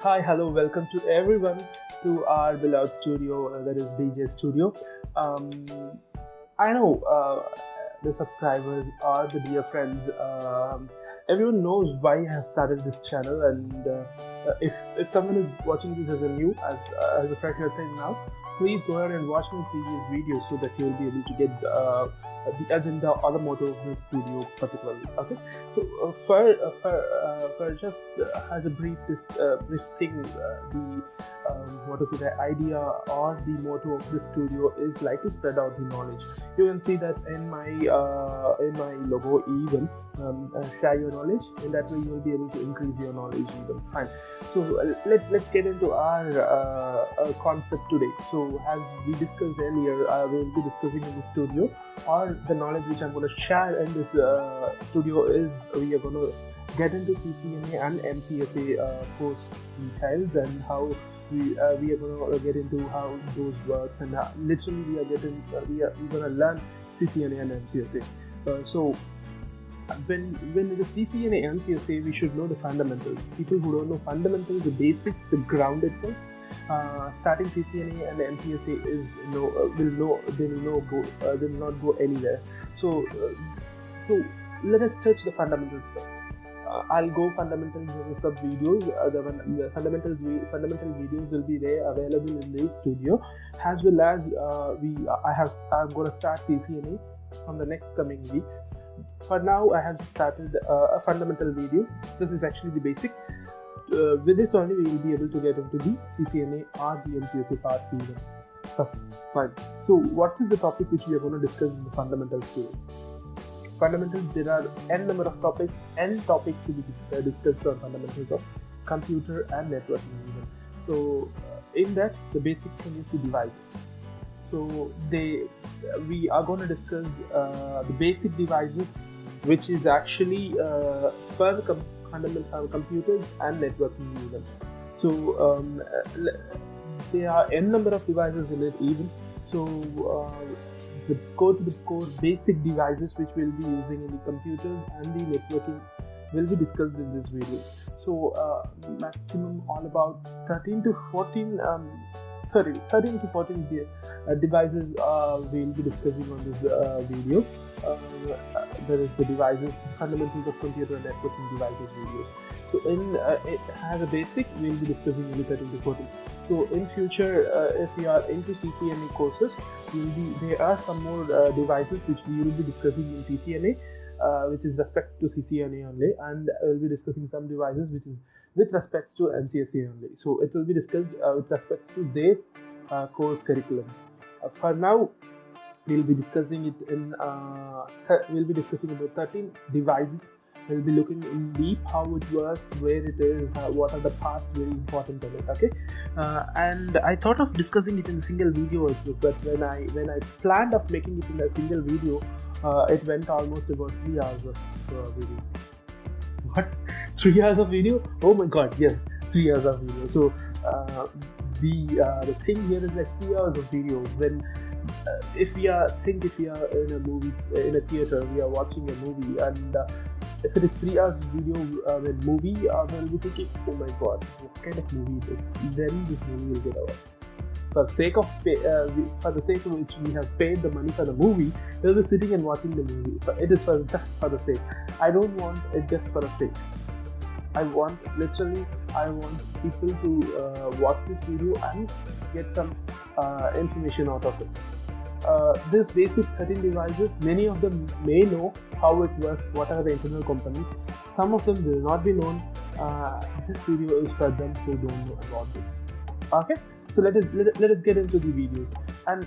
Hi, hello, welcome to everyone to our beloved studio, that is BJ Studio. Um, I know the subscribers or the dear friends, everyone knows why I have started this channel, and if someone is watching this as a new, as a fresher thing now, please go ahead and watch my previous videos so that you will be able to get the agenda or the motto of this studio particularly. Okay, so for just as a brief thing, the what is it, the idea or the motto of this studio is like to spread out the knowledge. You can see that in my logo even. Share your knowledge, and that way you will be able to increase your knowledge even. Fine. So let's get into our concept today. So as we discussed earlier, we will be discussing in the studio, or the knowledge which I'm going to share in this studio is we are going to get into CCNA and MCSA course details, and how we are going to get into how those works, and literally we are going to learn CCNA and MCSA. So when it is CCNA and MCSA, we should know the fundamentals. People who don't know fundamentals, the basics, the ground itself, starting CCNA and MCSA is will not go anywhere. So let us touch the fundamentals first. I'll go fundamentals in the sub videos. The fundamental videos will be there available in the studio, as well as I'm going to start CCNA from the next coming weeks. For now, I have started a fundamental video. This is actually the basic. With this only, we will be able to get into the CCNA or the MCSA part even. Fine. So, what is the topic which we are going to discuss in the fundamentals today? Fundamentals, there are n number of topics to be discussed on fundamentals of computer and networking even. So, in that, the basic thing is the devices. So we are going to discuss the basic devices, which is actually for the fundamental computers and networking even. So there are n number of devices in it even. So the core basic devices which we'll be using in the computers and the networking will be discussed in this video. So maximum all about 13 to 14 devices we'll be discussing on this video. There is the devices, fundamentals of computer and networking devices videos. So it has a basic, we'll be discussing only 13 to 14. So in future, if we are into CCNA courses, there are some more devices which we will be discussing in CCNA, which is respect to CCNA only, and we'll be discussing some devices which is with respect to MCSA only. So it will be discussed with respect to their course curriculums. For now, we'll be discussing it in. We'll be discussing about 13 devices. We'll be looking in deep how it works, where it is, what are the parts very important in it. Okay, and I thought of discussing it in a single video also, but when I planned of making it in a single video, it went almost about 3 hours of video. What? 3 hours of video? Oh my god, yes, 3 hours of video. So the thing here is like 3 hours of video. When if we are in a movie, in a theater, we are watching a movie, and if it is 3 hours of video with movie, we'll be thinking, oh my god, what kind of movie it is? Then this movie will get over. For the sake of which we have paid the money for the movie, we'll be sitting and watching the movie. But it is just for the sake. I don't want it just for the sake. I want people to watch this video and get some information out of it. This basic 13 devices, many of them may know how it works, what are the internal components. Some of them will not be known. This video is for them who don't know about this. Okay, so let us get into the videos. And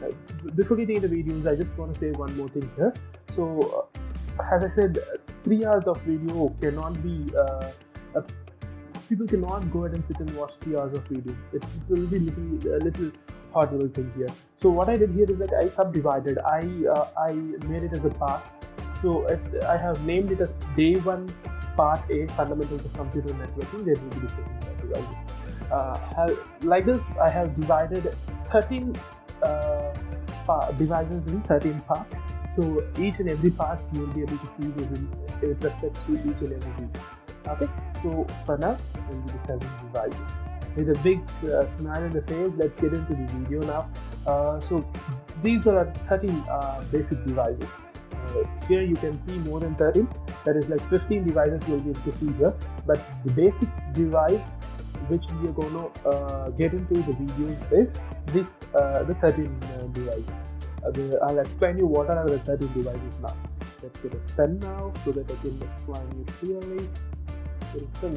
before getting into the videos, I just want to say one more thing here. So as I said, 3 hours of video cannot be. People cannot go ahead and sit and watch 3 hours of video. It will be a little horrible thing here. So what I did here is that I subdivided. I made it as a part. So I have named it as Day 1 Part A, Fundamentals of Computer Networking. There will be discussing that devices. Like this, I have divided 13 devices in 13 parts. So each and every part you will be able to see this with respect to each and every video. Okay, so for now we'll be discussing devices. with a big smile in the face, let's get into the video now. So these are 13 basic devices. Here you can see more than 13, that is like 15 devices you'll be able to see here, but the basic device which we are going to get into the videos is this, the 13 devices. I'll explain you what are the 13 devices now. Let's get a pen now so that I can explain you clearly.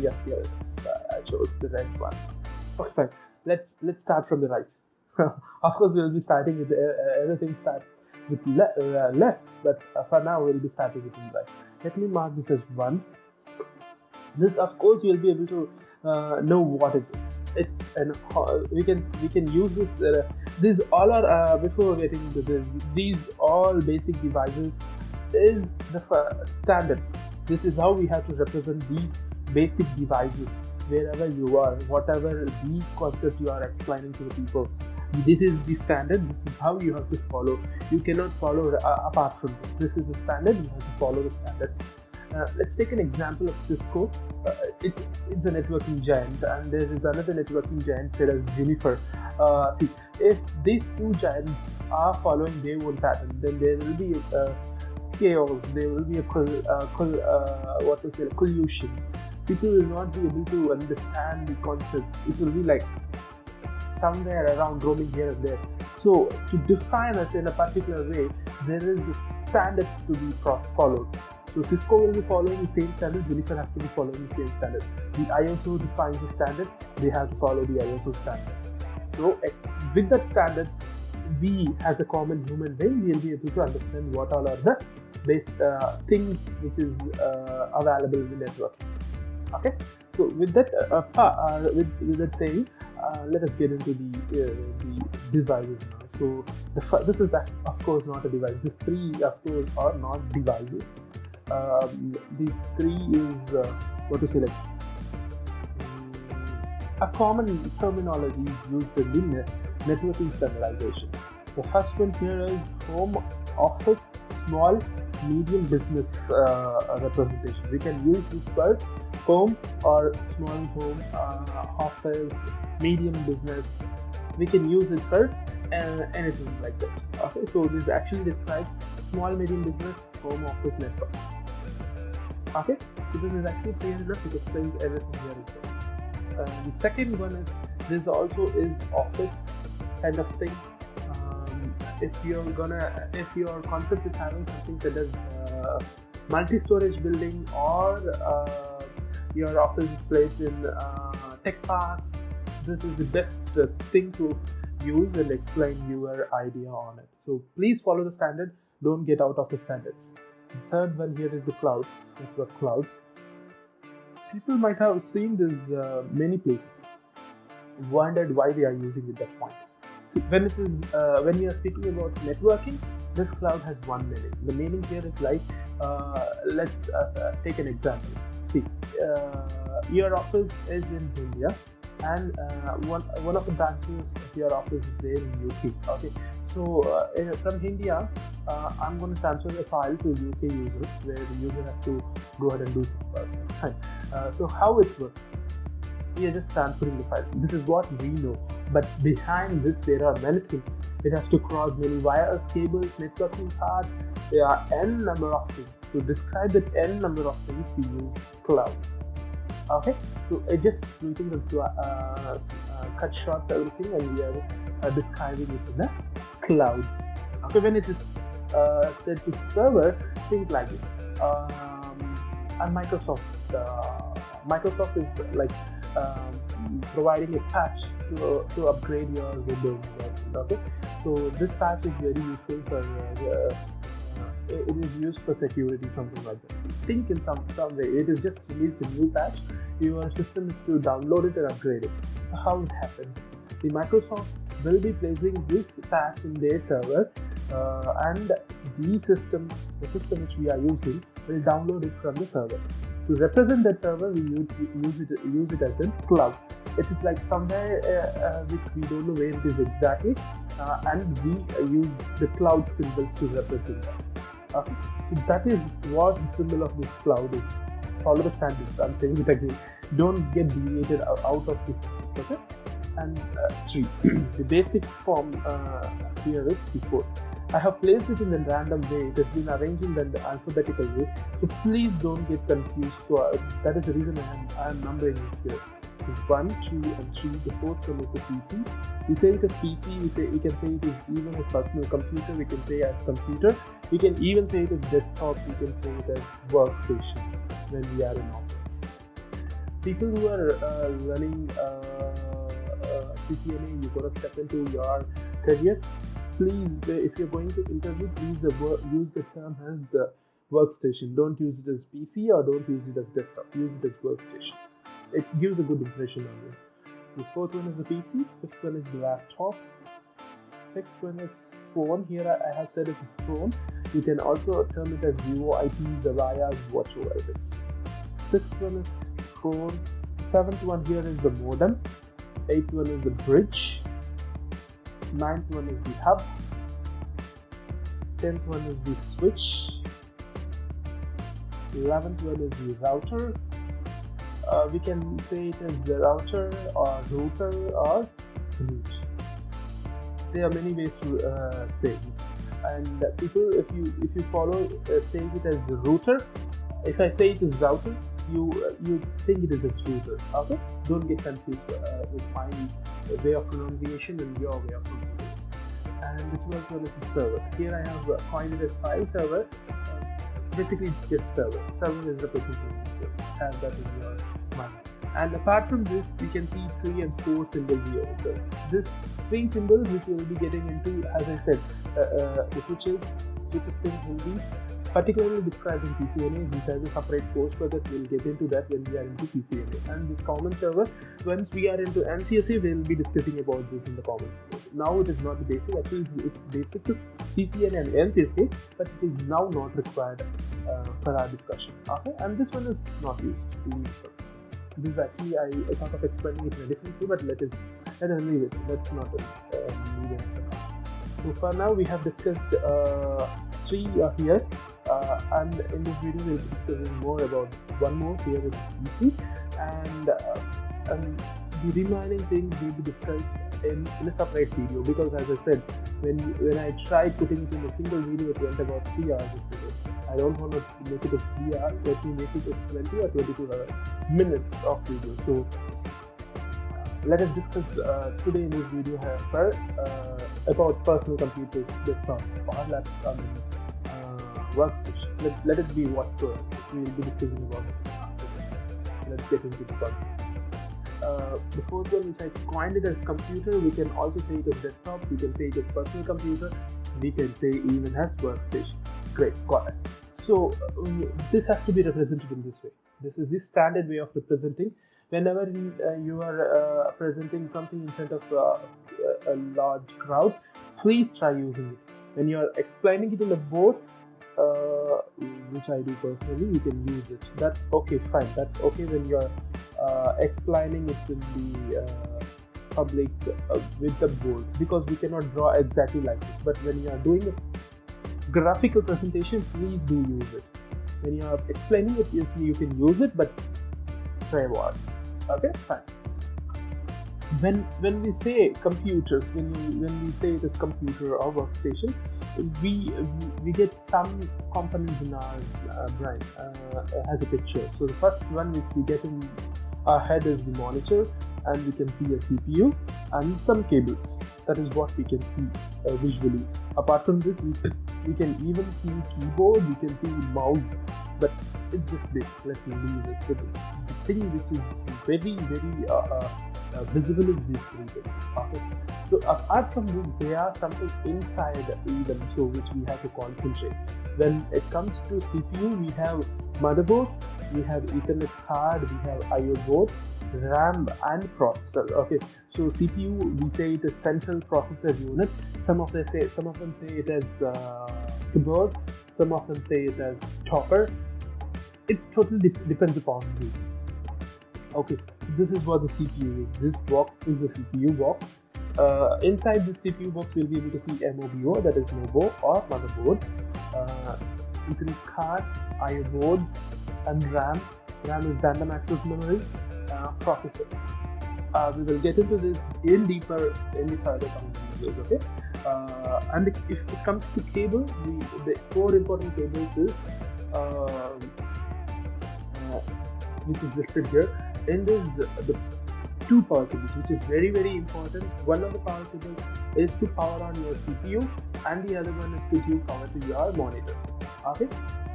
Yeah, here it is. I chose the right one. Okay, fine. Let's start from the right. Of course, we'll be starting with everything start with left, but for now we'll be starting with the right. Let me mark this as 1. This, of course, you'll be able to know what it is. It's we can use this. These all are before getting into this. These all basic devices is the standards. This is how we have to represent these basic devices wherever you are, whatever the concept you are explaining to the people. This is the standard. This is how you have to follow. You cannot follow apart from this. This is the standard. You have to follow the standards. Let's take an example of Cisco. It's a networking giant, and there is another networking giant said as Juniper. See, if these two giants are following their own pattern, then there will be chaos. There will be a collusion. People will not be able to understand the concepts. It will be like somewhere around roaming here and there. So to define it in a particular way, there is standards to be followed. So Cisco will be following the same standard, Juniper has to be following the same standard. The ISO defines the standard, they have to follow the ISO standards. So with that standard, we as a common human being will be able to understand what all are the base things which is available in the networking. Okay, so with that with that saying, let us get into the devices now. So this is of course not a device. These 3 of course are not devices. These 3 is a common terminology used in the networking standardization. The first one here is home, office, small, medium business representation. We can use this for home or small home, office, medium business. We can use it for anything like that. Okay, so this actually describes small, medium business, home, office, network. Okay, so this is actually clear enough. It explains everything here. The second one is this also is office kind of thing. If your concept is having something such as multi-storage building, or your office is placed in tech parks, this is the best thing to use and explain your idea on it. So please follow the standard, don't get out of the standards. The third one here is the cloud, network clouds. People might have seen this many places, wondered why they are using it at that point. See, when we are speaking about networking, this cloud has one meaning. The meaning here is like, let's take an example. See, your office is in India, and one of the branches of your office is there in UK. Okay, so from India, I'm going to transfer the file to UK users, where the user has to go ahead and do some work. So how it works? We are just transferring the file. This is what we know. But behind this, there are many things. It has to cross many wires, cables, networking cards. There are n number of things. To describe that n number of things, we use cloud. Okay, so it just we can cut short everything, and we are describing it in the cloud. Okay, when it is said to server, things like this. And Microsoft is like providing a patch to upgrade your Windows version. Okay, so this patch is very useful for it is used for security, something like that. Think in some way it is just released a new patch. Your system is to download it and upgrade it. How it happens? The Microsoft will be placing this patch in their server, and the system which we are using will download it from the server. To represent that server, we use it as a cloud. It is like somewhere which we don't know where it is exactly, and we use the cloud symbols to represent that. Okay, so that is what the symbol of this cloud is. follow the standards. I'm saying it again. Don't get deviated out of this. Okay. And 3. The basic form here is before. I have placed it in a random way. It has been arranged in the alphabetical way. So please don't get confused. So that is the reason I am numbering it here. So 1, 2, and 3. The fourth one is the PC. We say it as PC. We can say it as even as personal computer. We can say as computer. We can even say it as desktop. We can say it as workstation when we are in office. People who are running CCNA, you're gonna step into your career. Please, if you're going to interview, please use the term as the workstation. Don't use it as PC or don't use it as desktop. Use it as workstation. It gives a good impression on you. The fourth one is the PC. Fifth one is the laptop. Sixth one is phone. Here I have said it's a phone. You can also term it as VoIP, Zavayas, whatsoever it is. Sixth one is phone. Seventh one here is the modem. Eighth one is the bridge. Ninth one is the hub. 10th one is the switch. 11th one is the router. We can say it as the router or router or root. There are many ways to say it. And people, if you follow saying it as the router, if I say it is router, you think it is a router. Okay, don't get confused with my way of pronunciation and your way of pronunciation. And the 12th one is the server. Here I have coined it as file server. Basically, it's just server. Server is represented. Have that in your mind. And apart from this, we can see 3 and 4 symbols here. So this 3 symbols which we will be getting into, as I said, the switches things will be particularly described in CCNA. This has a separate course for that. We'll get into that when we are into CCNA. And this common server, once we are into MCSA, we'll be discussing about this in the common server. Now it is not the basic. Actually, it's basic to CCNA and MCSA, but it is now not required for our discussion. Okay, and this one is not used. This is actually I thought of explaining it in a different way, but let us leave it. That's not needed. So for now, we have discussed 3 here. And in this video we'll be discussing more about one more here with PC, and the remaining things will be discussed in a separate video, because as I said, when I tried putting it in a single video, it went about 3 hours. I don't want to make it a 3 hours. Let me make it a 20 or 22 minutes of video. So let us discuss today in this video about personal computers, desktops, or laptops, workstation. Let it be whatsoever. We will be discussing about it. Let's get into the concept. The fourth one, which I coined it as computer, we can also say it as desktop, we can say it as personal computer, we can say even as workstation. Great, got it. So this has to be represented in this way. This is the standard way of representing. Whenever you are presenting something in front of a large crowd, please try using it. When you are explaining it in the board, which I do personally, you can use it. That's okay, fine. That's okay when you're explaining it in the public with the board, because we cannot draw exactly like this. But when you are doing a graphical presentation, please do use it. When you are explaining it, yes, you can use it, but try what? Okay, fine. When we say computers, when we say it is computer or workstation, we get some components in our brain as a picture. So the first one which we get in our head is the monitor, and we can see a CPU and some cables. That is what we can see visually. Apart from this, we can even see keyboard, we can see mouse, but it's just big. Let's leave it. So the thing which is very visible is these 3 things. Okay. So apart from this, there are something inside them, so which we have to concentrate. When it comes to CPU, we have motherboard, we have Ethernet card, we have I/O board, RAM and processor. Okay, so CPU, we say it is central processor unit. Some of them say it as keyboard, some of them say it as topper. It totally depends upon you. Okay, so this is what the CPU is. This box is the CPU box. Inside the CPU box, we'll be able to see MOBO, that is MOBO or motherboard, Ethernet card, I/O boards, and RAM, RAM is random access memory, processor. We will get into this in deeper in the further coming videos, okay? And if it comes to cable, the 4 important cables is which is listed here. In this, the 2 power cables, which is very important. One of the power cables is to power on your CPU, and the other one is to give power to your monitor. Okay,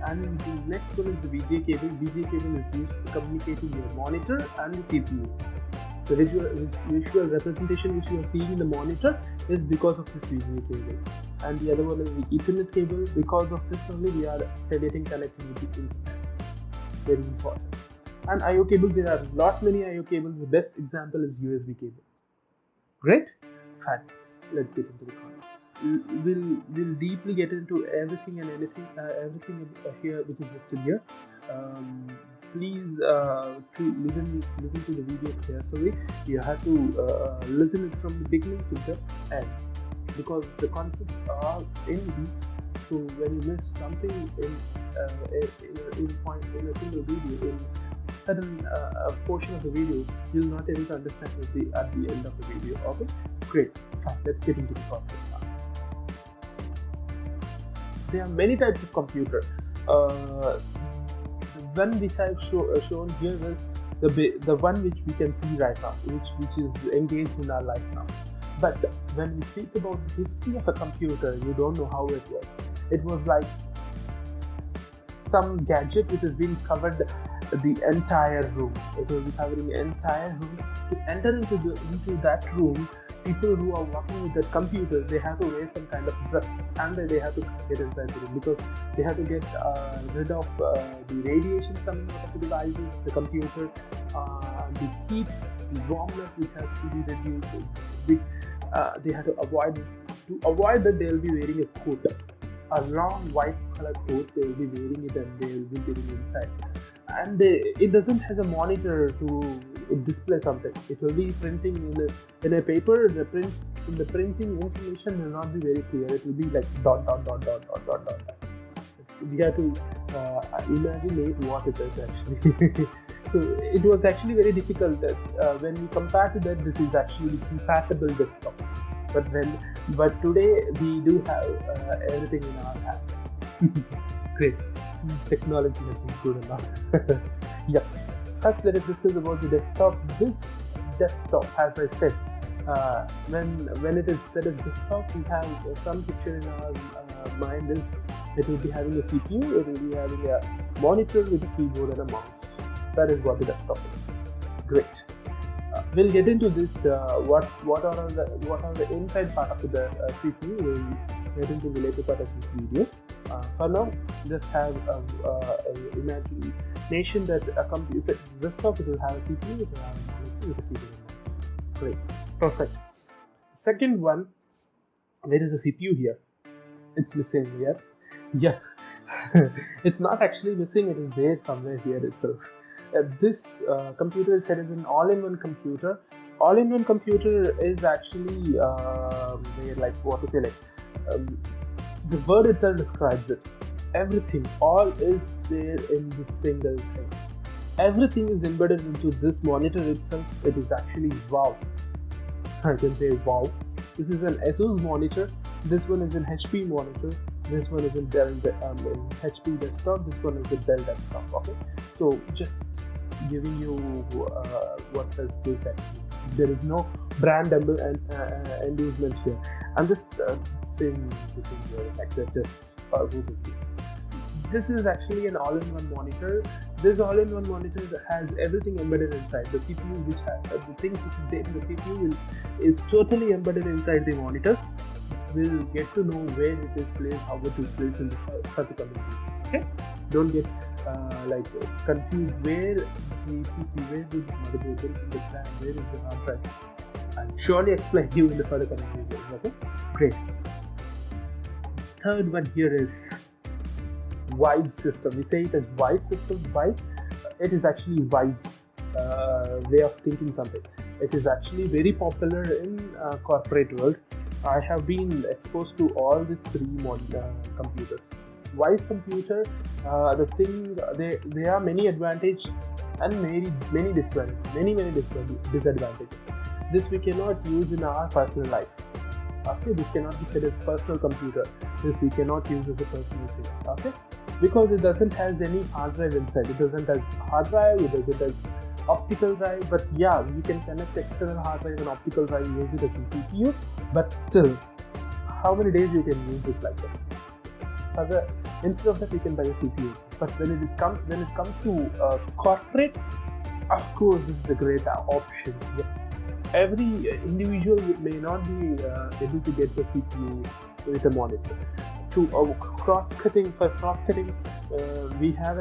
and the next one is the VGA cable. VGA cable is used for communicating your monitor and the CPU. The visual representation which you are seeing in the monitor is because of this VGA cable, and the other one is the Ethernet cable. Because of this only we are getting connected with the internet. Very important. And I/O cables, there are many I/O cables. The best example is USB cable. Great, fine. Let's get into the content. We'll deeply get into everything and anything, everything here which is listed here. Please to listen to the video carefully. You have to listen it from the beginning to the end, because the concepts are in deep. So when you miss something in a single video, in certain portion of the video, you'll not able to understand it at the end of the video. Okay, great. Fine. Let's get into the concept now. There are many types of computer. The one which I've shown here is the one which we can see right now, which is engaged in our life now. But when we speak about the history of a computer, you don't know how it was. It was like some gadget which has been covered the entire room. It will be covering the entire room. To enter into that room, people who are working with that computer, they have to wear some kind of dress, and they have to get inside the room, because they have to get rid of the radiation coming out of the devices, the computer, the heat, the warmness which has to be reduced. They have to avoid that. They will be wearing a coat, a long white colored coat. They will be wearing it, and they will be getting inside. And it doesn't have a monitor to display something. It will be printing in a paper. The printing information will not be very clear. It will be like dot. We have to imagine what it is actually. So it was actually very difficult that when we compare to that, this is actually compatible desktop. But today we do have everything in our hand. Great. Technology has improved a lot. Yep. First, let us discuss about the desktop. This desktop, as I said, when it is said as desktop, we have some picture in our mind. It will be having a CPU. It will be having a monitor with a keyboard and a mouse. That is what the desktop is. Great. We'll get into this. What are the inside part of the CPU? We'll get into the later part of this video. For now, just have imagination that a computer, if it's desktop, it will have a CPU, it will have a monitor with a keyboard and mouse. Great, perfect. Second one, where is the CPU here? It's missing. Yes, yeah. It's not actually missing. It is there somewhere here itself. This computer is said as an all-in-one computer. All-in-one computer is actually the word itself describes it. Everything, all is there in this single thing. Everything is embedded into this monitor itself. It is actually wow. I can say wow. This is an ASUS monitor. This one is an HP monitor. This one is in Dell HP desktop. This one is a Dell desktop. Okay. So just giving you what does this actually. There is no brand inducement here. I'm just saying the thing here like that. Just this is actually an all-in-one monitor. This all-in-one monitor has everything embedded inside. The CPU, which has the things which is there in the CPU, is totally embedded inside the monitor. We'll get to know where it is placed, how it is placed in the particular videos. Okay, don't get confused. Where the CPU, where the motherboard, where is the RAM, where is the hard drive? I'll surely explain you in the further coming videos. Okay, great. Third one here is WISE system. We say it as WISE system. Why? It is actually WISE way of thinking something. It is actually very popular in corporate world. I have been exposed to all these 3 computers. WISE computer, there are many advantages and many disadvantages. This we cannot use in our personal life. Okay, this cannot be said as personal computer. This we cannot use as a personal thing. Okay, because it doesn't has any hard drive inside. It doesn't has hard drive. It doesn't has optical drive. But yeah, we can connect external hard drive and optical drive, use it as a CPU. But still, how many days you can use it like that? Instead of that, we can buy a CPU. But when it comes to corporate, of course, this is a great option. Yeah. Every individual may not be able to get the CPU with a monitor. For cross-cutting, we have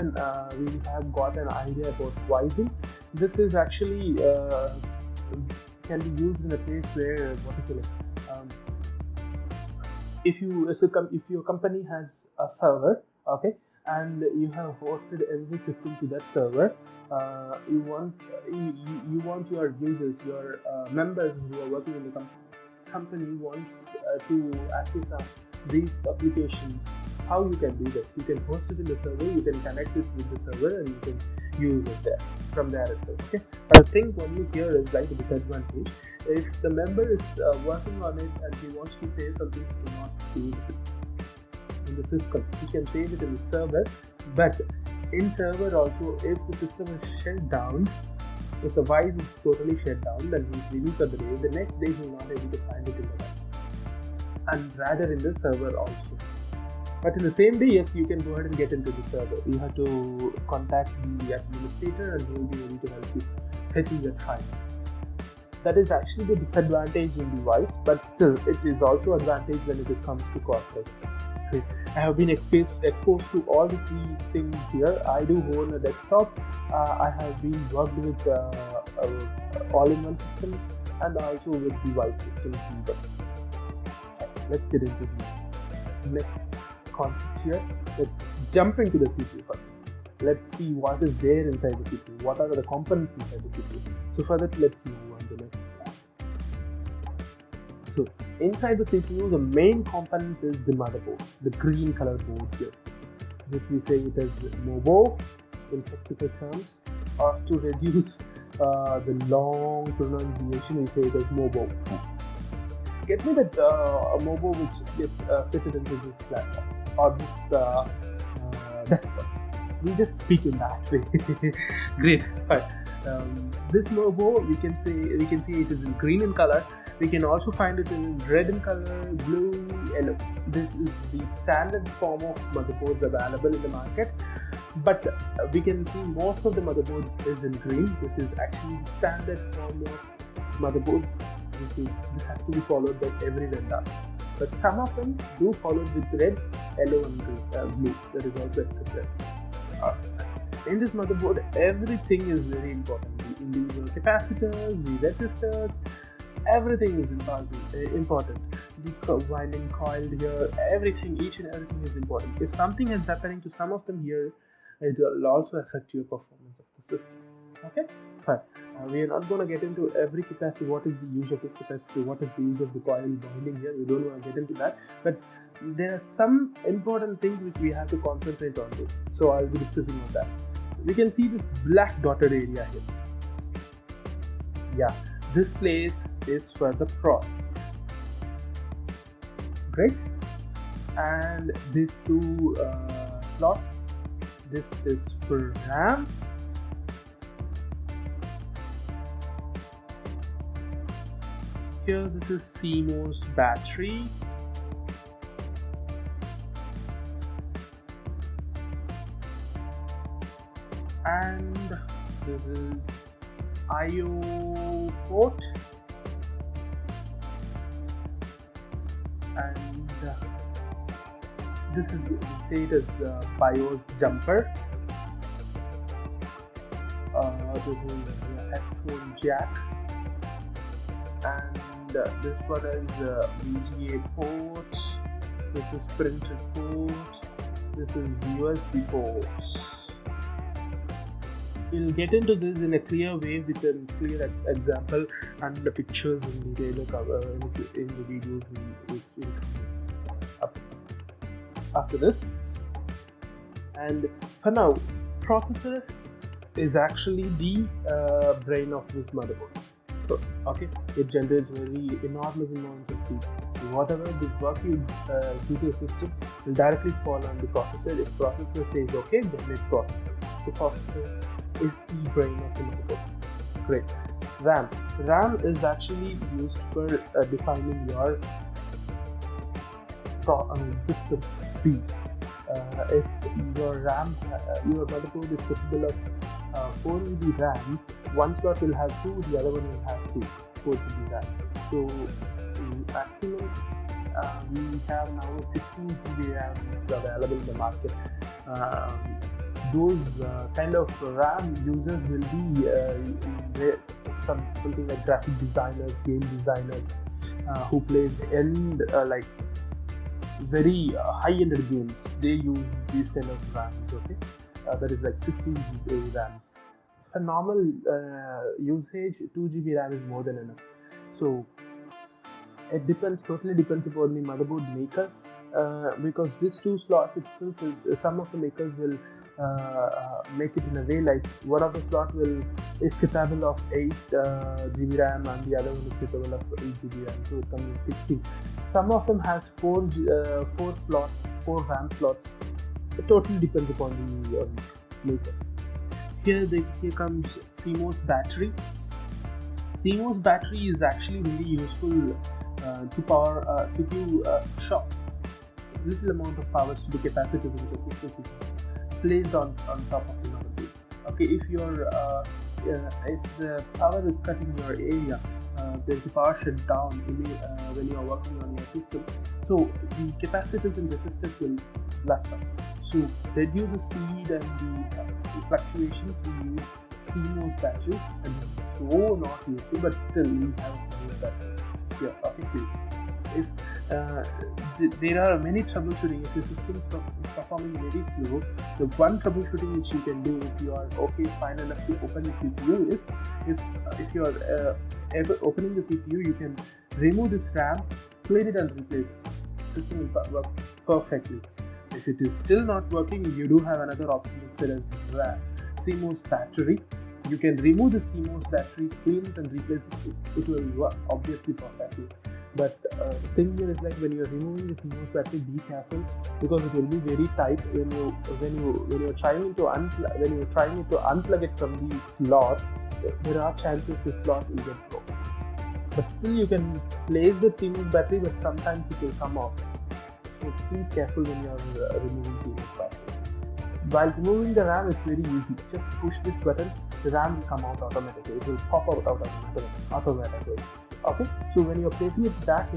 got an idea about Wising. This is actually can be used in a place where if your company has a server, okay, and you have hosted every system to that server. You want your users, your members who are working in the company wants to access these applications. How you can do that? You can host it in the server, you can connect it with the server, and you can use it there from there itself. Okay, but the thing only here is like the disadvantage. If the member is working on it and he wants to save something, he cannot save it in the system. He can save it in the server, but in server also, if the system is shut down, if the Wise is totally shut down, then he's leaving for the day. The next day he's not able to find it in the Wise, and rather in the server also. But in the same day, yes, you can go ahead and get into the server. You have to contact the administrator, and he will be able to help you fetching that file. That is actually the disadvantage in the Wise, but still, it is also advantage when it comes to corporate. I have been exposed to all the three things here. I do own a desktop. I have been worked with all-in-one system and also with the Wise system. Let's get into the next concept here. Let's jump into the CPU first. Let's see what is there inside the CPU. What are the components inside the CPU? So for that, let's move on to the next slide. So inside the CPU, the main component is the motherboard, the green color board here. This we say it as MOBO in technical terms, or to reduce the long pronunciation, we say it as MOBO. Get me that MOBO which gets fitted into this laptop or this desktop. We just speak in that way. Great. Fine. This MOBO, we can see it is in green in color. We can also find it in red in color, blue, yellow. This is the standard form of motherboards available in the market. But we can see most of the motherboards is in green. This is actually the standard form of motherboards. This has to be followed by every vendor. But some of them do follow with red, yellow, and blue. That is also accepted. In this motherboard, everything is very important. The individual capacitors, the resistors, everything is important. The winding coil here, everything, each and everything is important. If something is happening to some of them here, it will also affect your performance of the system. Okay, fine. We are not going to get into every capacitor. What is the use of this capacitor? What is the use of the coil winding here? We don't want to get into that. But there are some important things which we have to concentrate on this. So I'll be discussing on that. We can see this black dotted area here. Yeah, this place is for the processor. Great. And these two slots, this is for RAM. Here this is CMOS battery. And this is IO port. And this is, say it as BIOS jumper. This is a headphone jack. And this one is VGA port. This is printer port. This is USB port. We'll get into this in a clear way with a clear example and the pictures in detail in the videos which will come after this. And for now, processor is actually the brain of this motherboard. So, okay, it generates very enormous amounts of heat. Whatever the work you do to the system will directly fall on the processor. If processor says okay, then it processes. The processor is the brain of the motherboard. Great. RAM. RAM is actually used for defining your system speed. If your RAM, your motherboard is capable of 4 GB RAM, one slot will have 2, the other one will have 4 GB RAM. So maximum we have now 16 GB RAM available in the market. Those kind of RAM users will be something like graphic designers, game designers who play like very high-ended games. They use these kind of RAMs. Okay, that is like 16 GB RAMs. For normal usage, 2 GB RAM is more than enough. So it totally depends upon the motherboard maker, because these 2 slots itself is, some of the makers will make it in a way like one of the slot is capable of 8 GB RAM and the other one is capable of 8 GB RAM, so it comes in 16. Some of them has 4 RAM slots. It totally depends upon the maker. Here comes CMOS battery. CMOS battery is actually very useful to give shocks, little amount of power to the capacitors in the system, which is placed on top of the motherboard. Okay, if the power is cut in your area, there's a power shutdown when you are working on your system. So the capacitors and resistors will blast up. So reduce the speed and the fluctuations, we use CMOS battery, and so not useful, but still we have CMOS battery. Yeah, okay, please. If there are many troubleshooting, if your system is performing very slow, the one troubleshooting which you can do if you are fine enough to open the CPU is, if you are ever opening the CPU, you can remove this RAM, clean it and replace it. The system will work perfectly. If it is still not working, you do have another option set as CMOS battery. You can remove the CMOS battery, clean it and replace it. It will work obviously perfectly. But the thing here is like when you are removing the CMOS battery, be careful, because it will be very tight when you're trying to unplug it from the slot. There are chances the slot will get broken. But still you can place the CMOS battery, but sometimes it will come off. So please careful when you are removing CMOS battery. While removing the RAM, it's very easy. Just push this button, the RAM will come out automatically. It will pop out automatically. Okay, so when you're placing it back,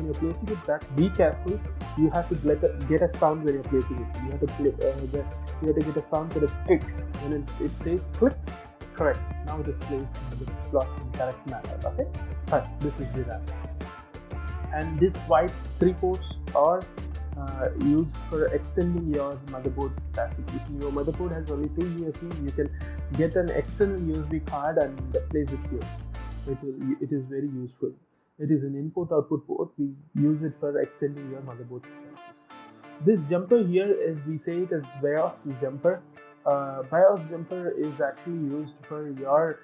be careful. You have to get a sound when you're placing it. You have to get a sound that is click. When it says click, correct. Now it is placed in the slot in the correct manner. Okay, fine. This is the RAM. And this white 3 ports are used for extending your motherboard capacity. If your motherboard has only 2 USB, you can get an external USB card and place it here. It is very useful. It is an input-output port. We use it for extending your motherboard capacity. This jumper here we say it as BIOS jumper. BIOS jumper is actually used for your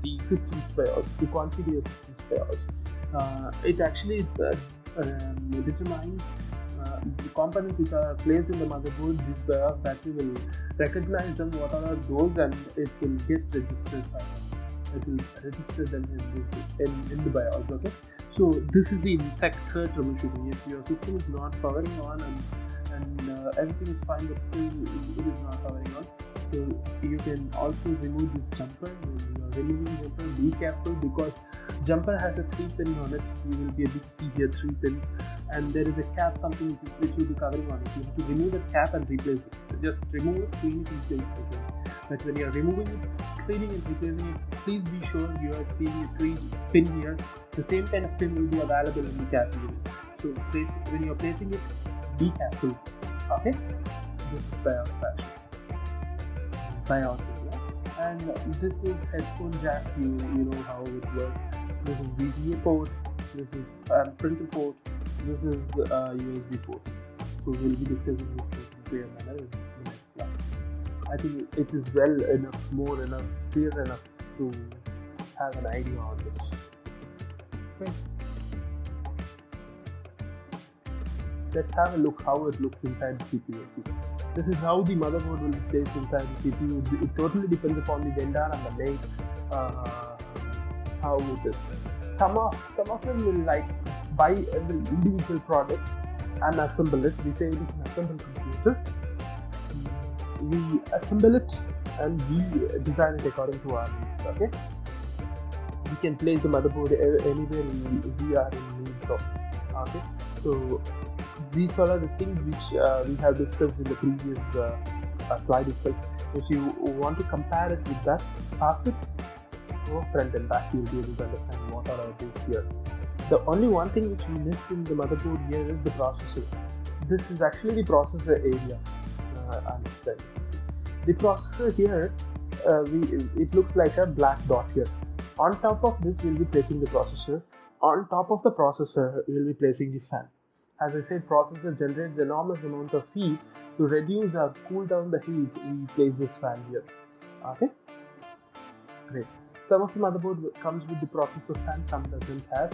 the system's BIOS, the quantity of system's BIOS. It actually determines the components which are placed in the motherboard. This BIOS battery will recognize them, what are those, and it will get registered by them. It will register them in the BIOS. Okay, so this is the third troubleshooting. If your system is not powering on and everything is fine, but still it is not powering on, so you can also remove this jumper. When you are removing jumper, be careful, because jumper has a 3 pin on it. You will be able to see here 3 pins, and there is a cap, something which will be covering on it. You have to remove the cap and replace it. Just remove it, clean it, and place it again. But when you are removing it, cleaning and replacing it, please be sure you are seeing a 3 pin here. The same kind of pin will be available in the category. So when you are placing it, be careful. Okay, this is BIOS fashion. BIOS area. And this is headphone jack. You know how it works. This is VGA port. This is printer port. This is USB port. So we'll be discussing this in clear manner in the next slide. I think it is well enough, more enough, clear enough to have an idea on this. Okay. Let's have a look how it looks inside the CPU. This is how the motherboard will be placed inside the CPU. It totally depends upon the vendor and the make, how it is. Some of them will like buy every individual products and assemble it. We say it is an assembled computer. We assemble it and we design it according to our needs. Okay. We can place the motherboard anywhere we are in need of. Okay. So these are the things which we have discussed in the previous slide itself. If you want to compare it with that, pass it, go front and back, you will be able to understand what are those here. The only one thing which we missed in the motherboard here is the processor. This is actually the processor area. The processor here, it looks like a black dot here. On top of this, we'll be placing the processor. On top of the processor, we'll be placing the fan. As I said, processor generates enormous amount of heat. To reduce or cool down the heat, we place this fan here. Okay, great. Some of the motherboard comes with the processor fan, some doesn't have.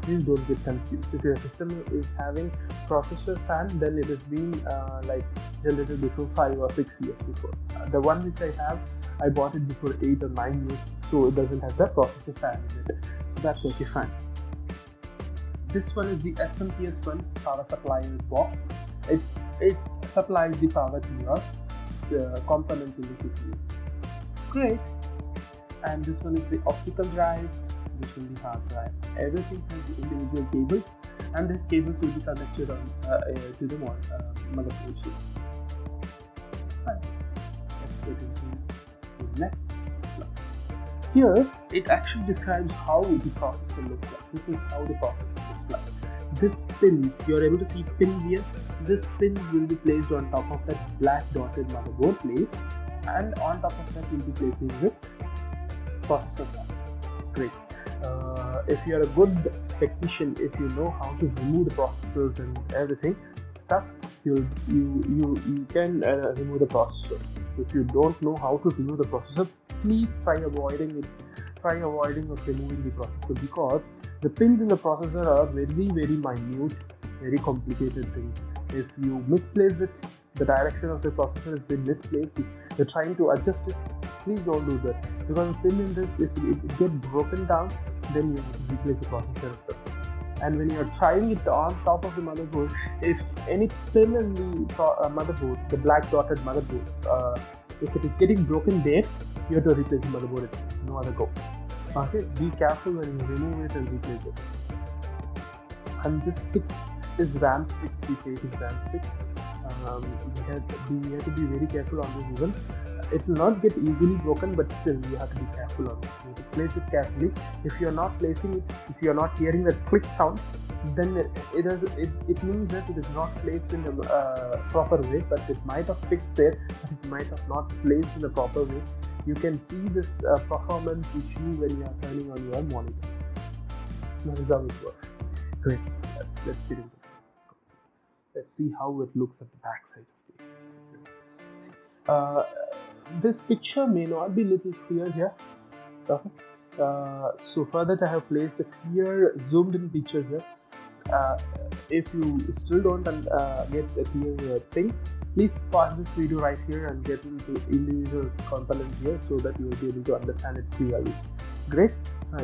Please don't get confused. If your system is having processor fan, then it has been like generated before 5 or 6 years before. The one which I have, I bought it before 8 or 9 years, so it doesn't have the processor fan in it. So that's okay, fine. This one is the SMPS one, power supply box. It supplies the power to your components in the CPU. Great. And this one is the optical drive. This will be hard drive. Everything has individual cables, and these cables will be connected on to the motherboard chip. Fine. Let's get into the next slide. Here, it actually describes how the processor looks like. This is how the processor looks like. This pins, you are able to see pins here. This pin will be placed on top of that black dotted motherboard place, and on top of that, we'll be placing this processor fan. Great. If you are a good technician, if you know how to remove the processors and everything stuff, you can remove the processor. If you don't know how to remove the processor, please try avoiding it. Try avoiding of removing the processor, because the pins in the processor are very minute, very complicated things. If you misplace it, the direction of the processor has been misplaced, you're trying to adjust it, please don't do that, because the pin in this, if it gets broken down, then you have to replace the processor itself. And when you're trying it on top of the motherboard, if any pin in the motherboard, the black dotted motherboard, if it is getting broken there, you have to replace the motherboard itself, no other go. Okay, be careful when you remove it and replace it. And this sticks is RAM sticks, we say it is RAM sticks. We have to be very careful on this even. It will not get easily broken, but still you have to be careful on it. You have to place it carefully. If you are not placing it, if you are not hearing that click sound, then it means that it is not placed in the proper way, but it might have fixed there, but it might have not placed in the proper way. You can see this performance issue when you are turning on your monitor. That is how it works. Great. Let's get into it. Let's see how it looks at the back side of the this picture may not be little clear here. Okay. So for that I have placed a clear zoomed in picture here. If you still don't get a clear thing, please pause this video right here and get into individual components here, so that you will be able to understand it clearly. Great.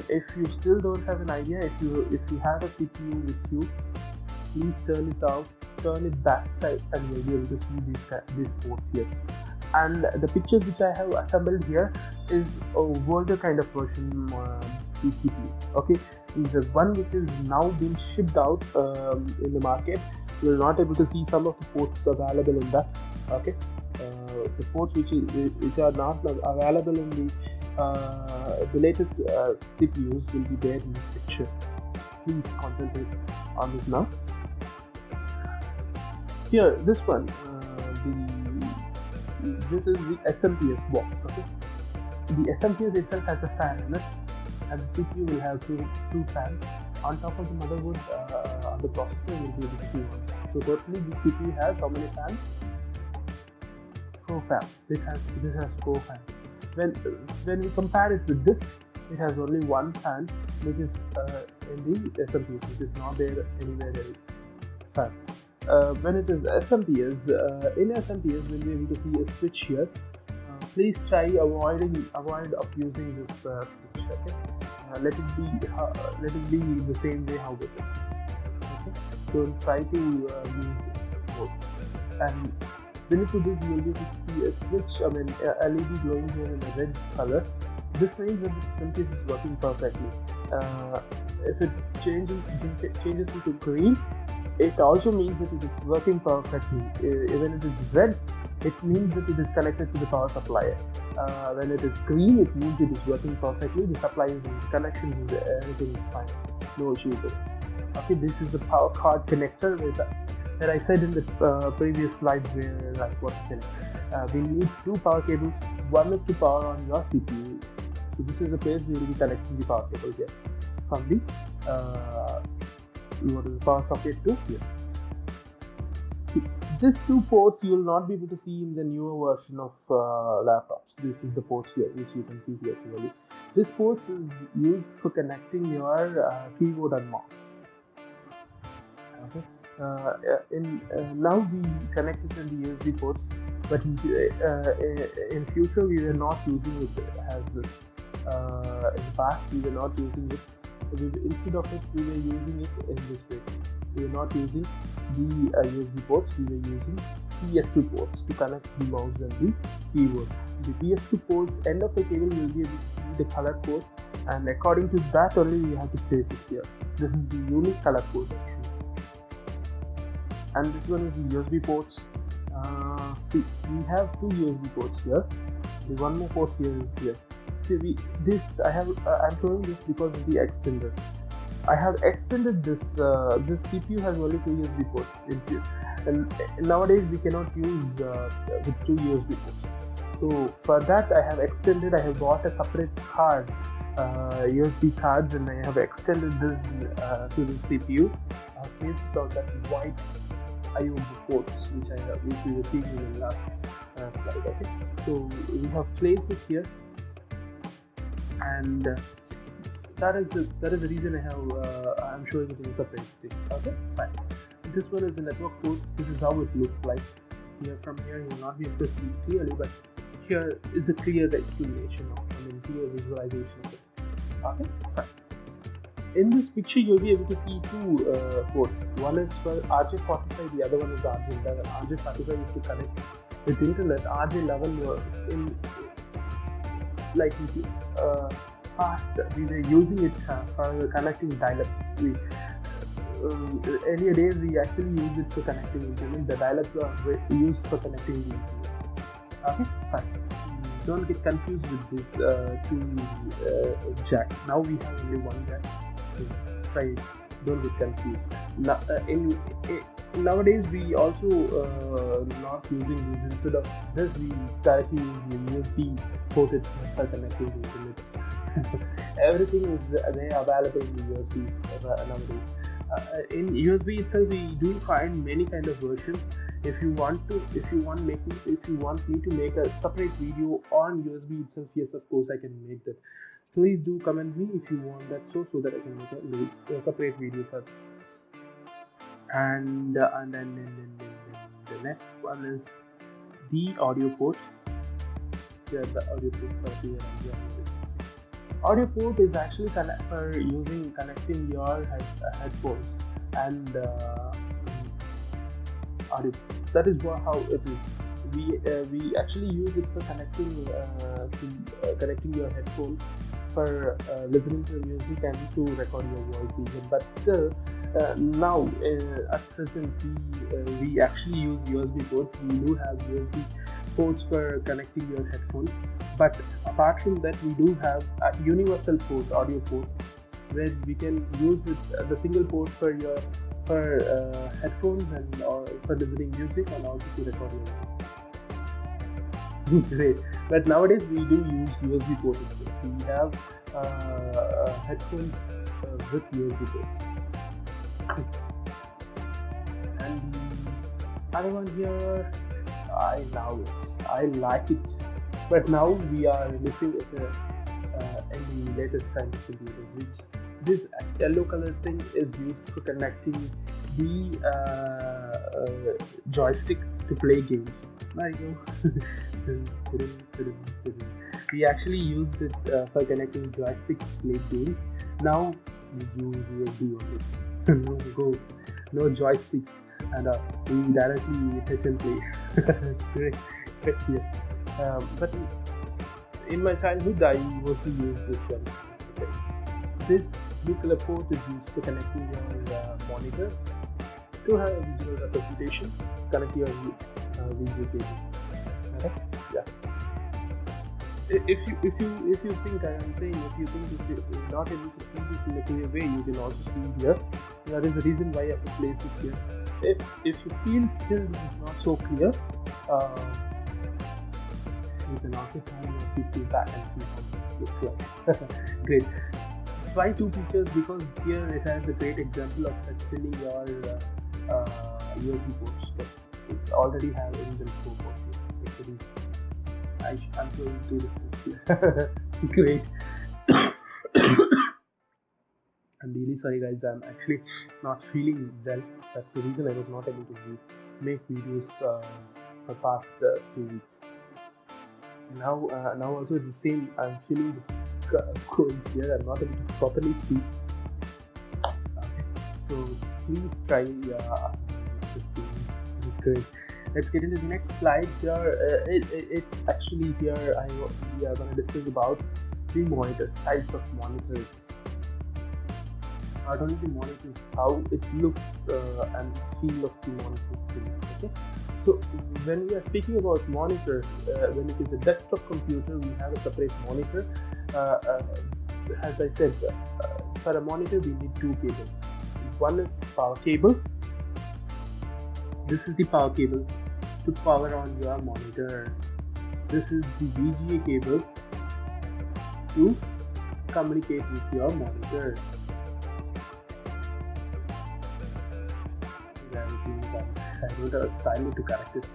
If you still don't have an idea, if you have a CPU with you, please turn it out, turn it back side, and you'll be able to see these ports here. And the pictures which I have assembled here is a older kind of version CPU. Okay, the one which is now being shipped out in the market, you're not able to see some of the ports available in that. Okay, the ports which are not available in the latest CPUs will be there in this picture. Please concentrate on this now. Here, this one, this is the SMPS box. Okay, the SMPS itself has a fan in it, and the CPU will have two fans. On top of the motherboard, on the processor will be able to see one. So totally, the CPU has how many fans? 4 fans. This has 4 fans. When we compare it with this, it has only 1 fan, which is in the SMPS, which is not there anywhere else. Fan. When it is SMPS, in SMPS we'll be able to see a switch here. Please try avoid of using this switch. Okay, let it be the same way how it is. Okay, don't try to use this mode. And beneath to this, you will be able to see a switch. LED glowing here in a red color. This means that the SMPS is working perfectly. If it changes into green, it also means that it is working perfectly. When it is red, it means that it is connected to the power supply. When it is green, it means it is working perfectly. The supply is connection, everything is fine, no issues with it. Okay, this is the power card connector where I said in the previous slide where I was saying we need 2 power cables. One is to power on your CPU. So this is the place we will be connecting the power cable here from the power socket to here. These 2 ports you will not be able to see in the newer version of laptops. This is the port here, which you can see here clearly. This port is used for connecting your keyboard and mouse. Okay. Now we connect it in the USB ports, but in future we were not using it as this. In the past we were not using it. Instead of it, we were using it in this way. We were not using the USB ports, we were using PS2 ports to connect the mouse and the keyboard. The PS2 ports end of the cable will be able to see the color code, and according to that only we have to place it here. This is the unique color code actually. And this one is the USB ports. See, we have 2 USB ports here. The one more port here is here. See, I'm showing this because of the extender. I have extended this. This CPU has only 2 USB ports. And nowadays we cannot use with 2 USB ports. So for that I have extended. I have bought a separate card, USB cards, and I have extended this to the CPU. Placed it on that white IO ports which we were seeing in the last slide. Okay, so we have placed it here, and that is the reason I'm showing it in a separate thing. Okay, fine. This one is the network port. This is how it looks like. From here you will not be able to see it clearly, but here is a clear explanation clear visualization of it. Okay, fine. In this picture, you'll be able to see 2 ports. One is for RJ45, the other one is RJ11. RJ45 is to connect with internet. RJ11 in past we were using it for connecting dial-ups. Earlier days we actually used it for connecting internet. The dial-ups are used for connecting the internet. Okay, fine. Don't get confused with these 2 jacks. Now we have only 1 jack. Try it. Don't get confused. Nowadays we also not using this. Instead of this, we directly use the USB ported for connecting the internet. Everything is there available in the USB nowadays. In USB itself, we do find many kind of versions. If you want me to make a separate video on USB itself, yes, of course I can make that. Please do comment me if you want that, so that I can make a separate video for. And then the next one is the audio port. Here the audio port for here and here. Audio port is actually for connecting your headphones and audio. That is how it is. We actually use it for connecting your headphones for listening to music and to record your voice even. But still, now at present we actually use USB ports. We do have USB ports for connecting your headphones, but apart from that we do have a universal port, audio port, where we can use it, the single port for headphones and or for listening music and also to record your voice. Great. But nowadays we do use USB ports. We have headphones with USB ports. And the other one here, I love it. I like it. But now we are looking at in the latest kind of computers, which this yellow color thing is used for connecting the joystick to play games. There you go. We actually used it for connecting joystick to play games. Now we use USB only. No joysticks, and we directly touch and play. Great. Yes. But in my childhood, I mostly used this one. Okay. This blue color port is used for connecting your monitor to have a visual representation. Connect your video cable. Okay. Yeah. If you think I am saying, if you think if you're not able to see this in a clear way, you can also see here. That is the reason why I have to place it here. If you feel still this is not so clear, you can also turn your CPU back and see how it looks like. Great. Try two pictures because here it has a great example of extending your USB ports, but it already has inbuilt 4 ports here. I'm showing two difference here. Great. I'm really sorry guys, I'm actually not feeling well. That's the reason I was not able to make videos for past 2 weeks. Now also it's the same. I'm feeling the cold here. I'm not able to properly speak. Okay. So please try this thing. Great. Let's get into the next slide. Here, it actually here we are going to discuss about the monitors, types of monitors. Not only the monitors, how it looks and feel of the monitors things. Okay. So when we are speaking about monitors, when it is a desktop computer, we have a separate monitor. As I said, for a monitor we need 2 cables. One is power cable. This is the power cable to power on your monitor. This is the VGA cable to communicate with your monitor. I don't have a style to correct it.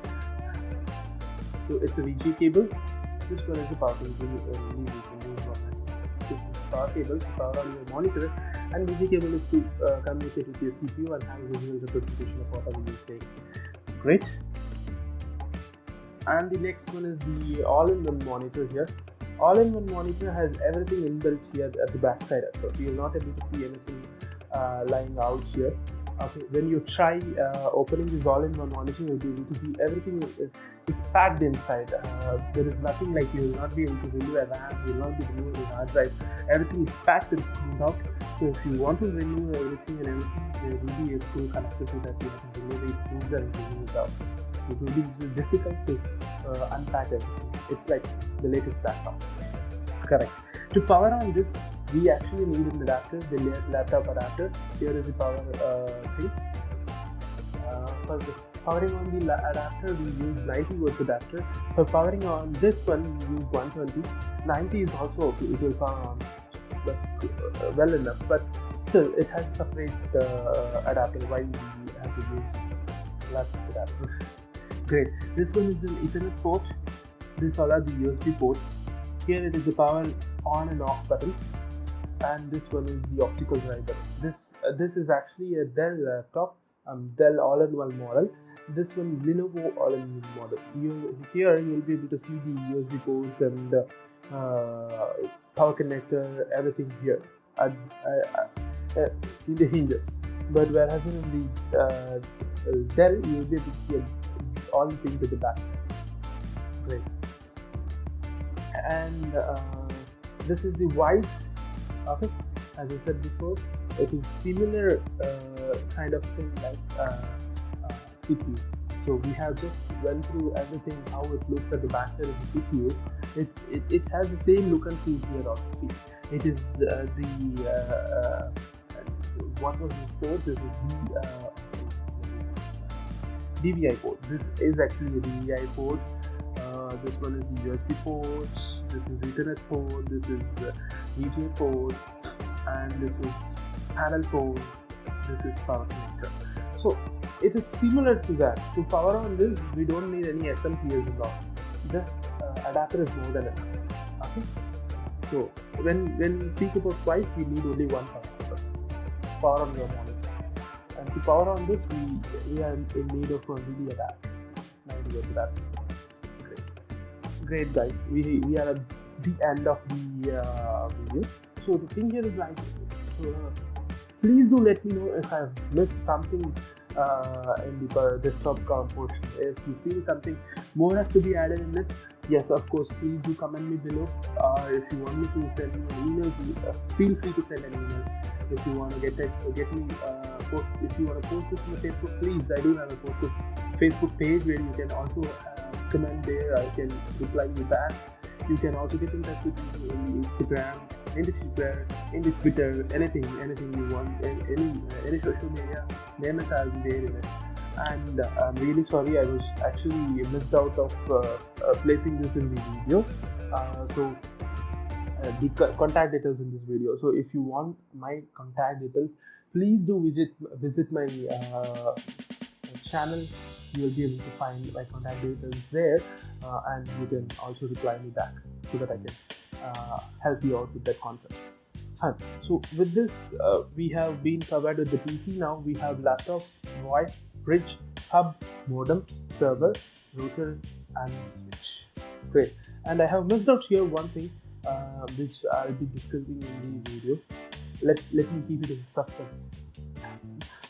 So it's a VGA cable. This one is the power cable. This is power cable to power on your monitor, and VGA cable is to communicate with your CPU and have a visual representation of whatever you're saying. Great. And the next one is the all-in-one monitor here. All-in-one monitor has everything inbuilt here at the back side, so you're not able to see anything lying out here. Okay, when you try opening this all-in-one monitor, you'll be able to see everything is packed inside. There is nothing like you will not be able to remove a RAM, you will not be removing a hard drive. Everything is packed and screwed out. So if you want to remove everything and everything, there will be a screw connected to that. You have to remove the screws and remove it out. It will be difficult to unpack everything. It's like the latest laptop. Correct. To power on this, we actually need an adapter, the laptop adapter. Here is the power thing. For powering on the adapter, we use 90 volts adapter. For powering on this one, we use 120. 90 is also okay. It will power on. That's well enough. But still, it has a separate adapter. Why we have to use laptop adapter? Great. This one is an Ethernet port. These all are the USB ports. Here it is the power on and off button, and this one is the optical drive button. This is actually a Dell laptop, Dell all-in-one model. This one Lenovo all-in-one model. Here you'll be able to see the USB ports and power connector, everything here in the hinges. But whereas in the Dell, you'll be able to see all the things at the back. Great. And this is the Wise. Okay, as I said before, it is similar kind of thing like CPU. So we have just went through everything, how it looks at the back side of the CPU. It has the same look and feel here also. See, it is what was this port? This is the DVI port. This is actually a DVI port. This one is the USB port, this is Ethernet port, this is VGA port, and this is panel port, this is power connector. So it is similar to that. To power on this, we don't need any SMPS and all. This adapter is more than enough. Okay. So when we speak about twice, we need only one power on your monitor. And to power on this, we are in need of only the adapter. 90 watts adapter. Great guys. We are at the end of the video. So the thing here is like, please do let me know if I've missed something in the desktop portion. If you feel something more has to be added in it, yes, of course, please do comment me below. If you want me to send me an email, feel free to send an email. If you want to get me post, if you want to post this on Facebook, please. I do have a Facebook page where you can also comment there. I can reply you back. You can also get in touch with me in Instagram, in the Twitter, anything you want, any social media, name it, I'll be there in it. And I'm really sorry, I was actually missed out of placing this in the video. So the contact details in this video. So if you want my contact details, please do visit my channel. You will be able to find my contact details there, and you can also reply me back so that I can help you out with that concepts. Fine. So with this, we have been covered with the PC. Now we have laptop, VoIP, bridge, hub, modem, server, router, and switch. Great. And I have missed out here one thing, which I'll be discussing in the video. Let me keep it in suspense.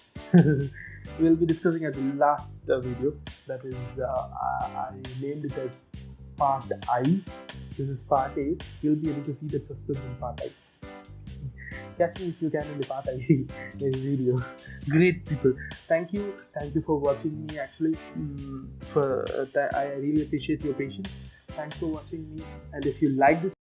We'll be discussing at the last video. That is, I named it as part I. This is part A. You'll be able to see that suspense in part I. Catch me if you can in the part I video. Great people. Thank you for watching me. Actually, I really appreciate your patience. Thanks for watching me. And if you like this